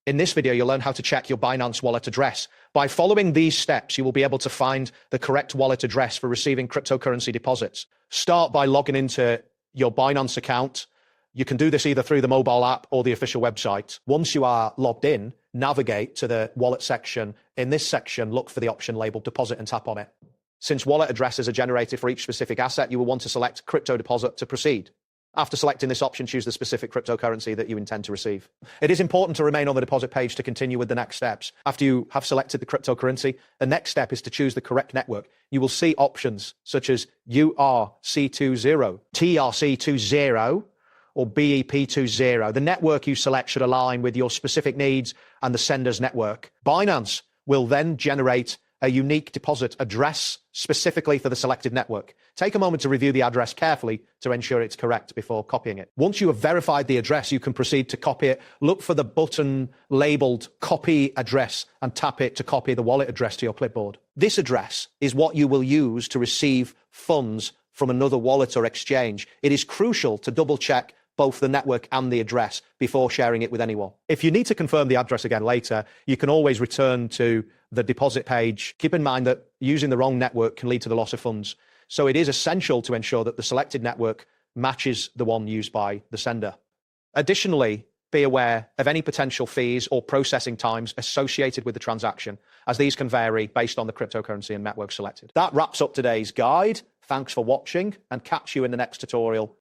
In this video, you'll learn how to check your Binance wallet address. By following these steps, you will be able to find the correct wallet address for receiving cryptocurrency deposits. Start by logging into your Binance account. You can do this either through the mobile app or the official website. Once you are logged in, navigate to the wallet section. In this section, look for the option labeled deposit and tap on it. Since wallet addresses are generated for each specific asset, you will want to select crypto deposit to proceed. After selecting this option, choose the specific cryptocurrency that you intend to receive. It is important to remain on the deposit page to continue with the next steps. After you have selected the cryptocurrency, the next step is to choose the correct network. You will see options such as URC20, TRC20, or BEP20. The network you select should align with your specific needs and the sender's network. Binance will then generate a unique deposit address specifically for the selected network. Take a moment to review the address carefully to ensure it's correct before copying it. Once you have verified the address, you can proceed to copy it. Look for the button labeled copy address and tap it to copy the wallet address to your clipboard. This address is what you will use to receive funds from another wallet or exchange. It is crucial to double check both the network and the address before sharing it with anyone. If you need to confirm the address again later, you can always return to the deposit page. Keep in mind that using the wrong network can lead to the loss of funds. So it is essential to ensure that the selected network matches the one used by the sender. Additionally, be aware of any potential fees or processing times associated with the transaction, as these can vary based on the cryptocurrency and network selected. That wraps up today's guide. Thanks for watching, and catch you in the next tutorial.